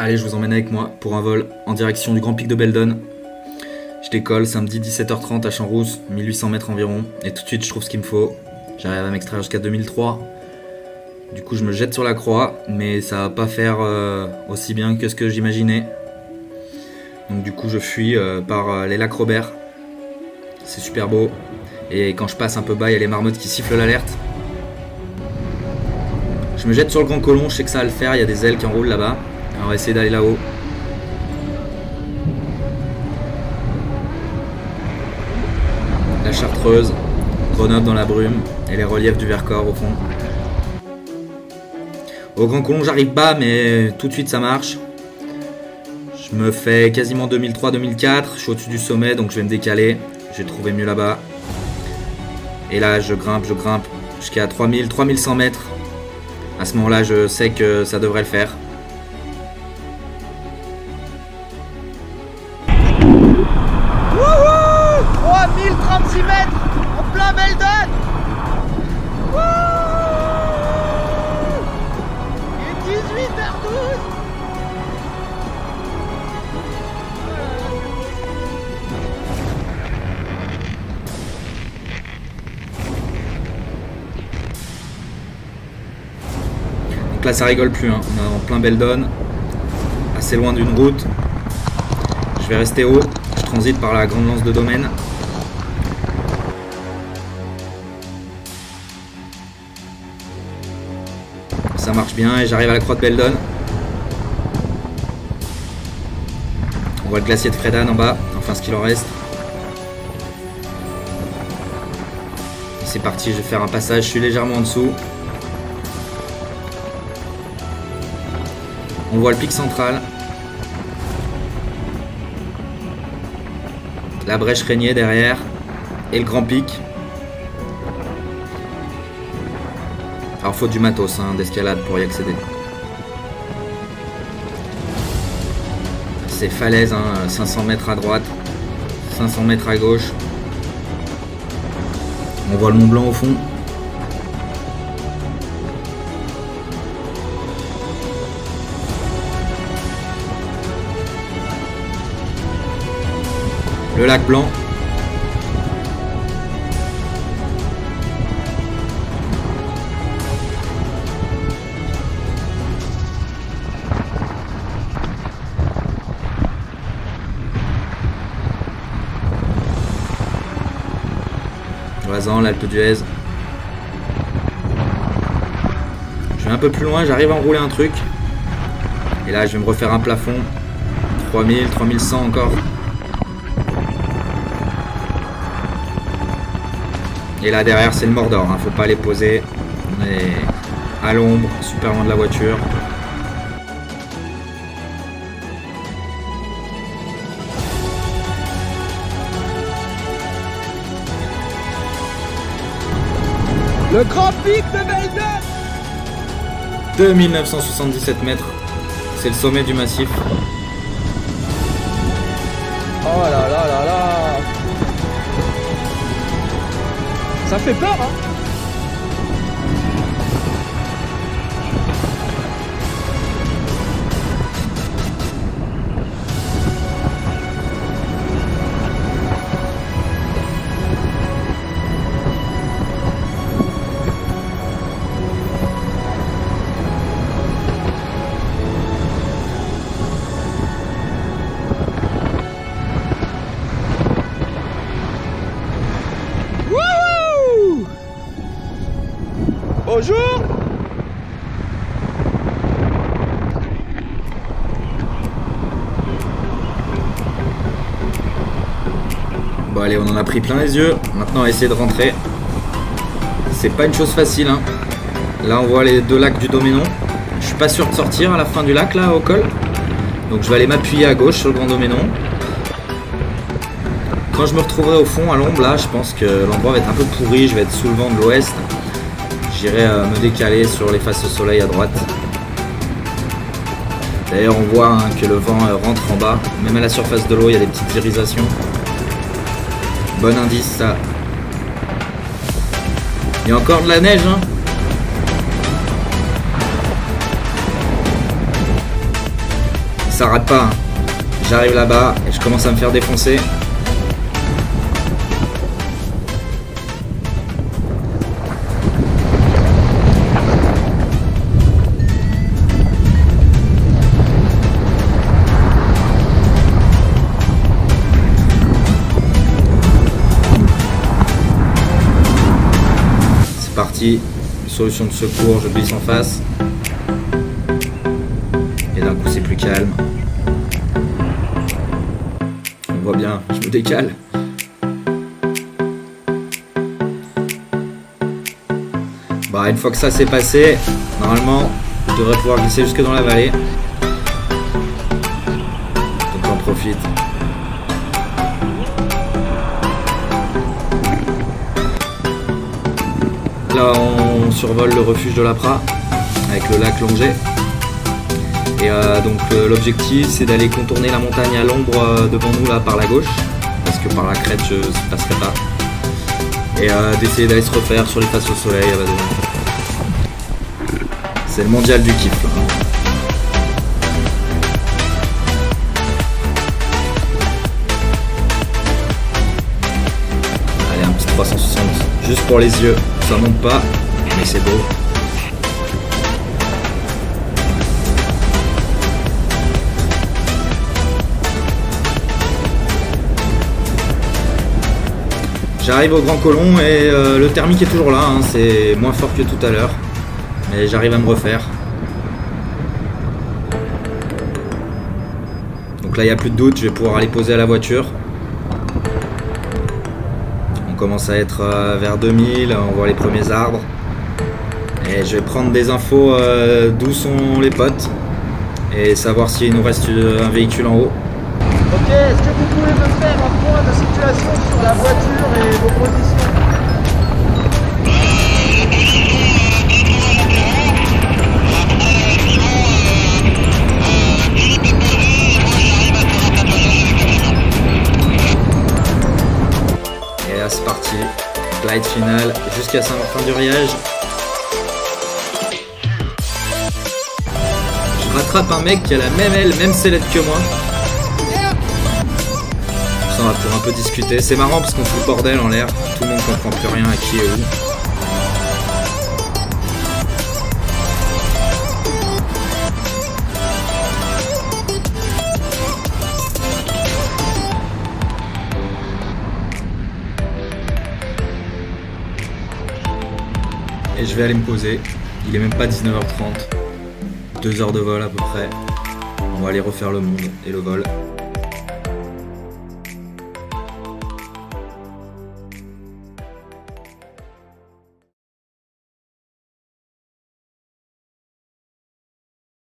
Allez, je vous emmène avec moi pour un vol en direction du Grand Pic de Beldon. Je décolle samedi 17h30 à Champs-Rousses, 1800 mètres environ. Et tout de suite, je trouve ce qu'il me faut. J'arrive à m'extraire jusqu'à 2003. Du coup, je me jette sur la croix, mais ça va pas faire aussi bien que ce que j'imaginais. Donc du coup, je fuis par les lacs Robert. C'est super beau. Et quand je passe un peu bas, il y a les marmottes qui sifflent l'alerte. Je me jette sur le Grand Colomb, je sais que ça va le faire, il y a des ailes qui enroulent là-bas. On va essayer d'aller là-haut. La Chartreuse, Grenoble dans la brume et les reliefs du Vercors au fond. Au Grand Colomb, j'arrive bas, mais tout de suite ça marche. Je me fais quasiment 2003-2004, je suis au-dessus du sommet, donc je vais me décaler. Je vais trouver mieux là-bas. Et là, je grimpe jusqu'à 3100 mètres. À ce moment-là, je sais que ça devrait le faire. Wouhou! 3036 mètres en plein Beldon! Wouhou! Il est 18h12! Donc là, ça rigole plus, hein. On est en plein Beldon, assez loin d'une route. Je vais rester haut. Je transite par la grande lance de domaine. Ça marche bien et j'arrive à la croix de Beldon. On voit le glacier de Fredan en bas, enfin ce qu'il en reste. C'est parti, je vais faire un passage, je suis légèrement en dessous. On voit le pic central. La brèche Régnier derrière. Et le grand pic. Alors faut du matos hein, d'escalade pour y accéder. C'est falaise, hein, 500 mètres à droite. 500 mètres à gauche. On voit le Mont Blanc au fond. Le lac Blanc. Loisan, l'Alpe d'Huez. Je vais un peu plus loin, j'arrive à enrouler un truc. Et là, je vais me refaire un plafond. 3000, 3100 encore. Et là derrière c'est le Mordor, hein, faut pas les poser. On est à l'ombre, super loin de la voiture. Le Grand Pic de Beldon! 2977 mètres, c'est le sommet du massif. Oh là là là là! Ça fait peur, hein? Bonjour! Bon allez, on en a pris plein les yeux. Maintenant on va essayer de rentrer. C'est pas une chose facile hein. Là on voit les deux lacs du Doménon. Je suis pas sûr de sortir à la fin du lac là au col. Donc je vais aller m'appuyer à gauche sur le Grand Doménon. Quand je me retrouverai au fond à l'ombre là, je pense que l'endroit va être un peu pourri. Je vais être sous le vent de l'ouest. J'irai me décaler sur les faces au soleil à droite. D'ailleurs on voit hein, que le vent rentre en bas. Même à la surface de l'eau il y a des petites irisations. Bon indice ça. Il y a encore de la neige hein. ça rate pas. Hein. J'arrive là-bas et je commence à me faire défoncer. C'est parti. Solution de secours, je glisse en face. Et d'un coup c'est plus calme. On voit bien, je me décale. Bah une fois que ça s'est passé, normalement je devrais pouvoir glisser jusque dans la vallée. Donc j'en profite. Là on survole le refuge de l'Apra avec le lac Longé. Et donc l'objectif c'est d'aller contourner la montagne à l'ombre devant nous là par la gauche. Parce que par la crête je ne passerai pas. Et d'essayer d'aller se refaire sur les faces au soleil. C'est le mondial du kiff là. Allez un petit 360 juste pour les yeux. Ça monte pas mais c'est beau. J'arrive au Grand Colomb et le thermique est toujours là, hein, c'est moins fort que tout à l'heure, mais j'arrive à me refaire. Donc là il n'y a plus de doute, je vais pouvoir aller poser à la voiture. On commence à être vers 2000, on voit les premiers arbres. Et je vais prendre des infos d'où sont les potes et savoir s'il nous reste un véhicule en haut. Ok, est-ce que vous pouvez me faire un point de situation sur la voiture et vos positions? Et là c'est parti, glide final jusqu'à Saint-Martin-du-Riage. Je rattrape un mec qui a la même aile, même sellette que moi. On va pour un peu discuter. C'est marrant parce qu'on fout le bordel en l'air. Tout le monde comprend plus rien à qui est où. Et je vais aller me poser. Il est même pas 19h30. 2 heures de vol à peu près. On va aller refaire le monde et le vol.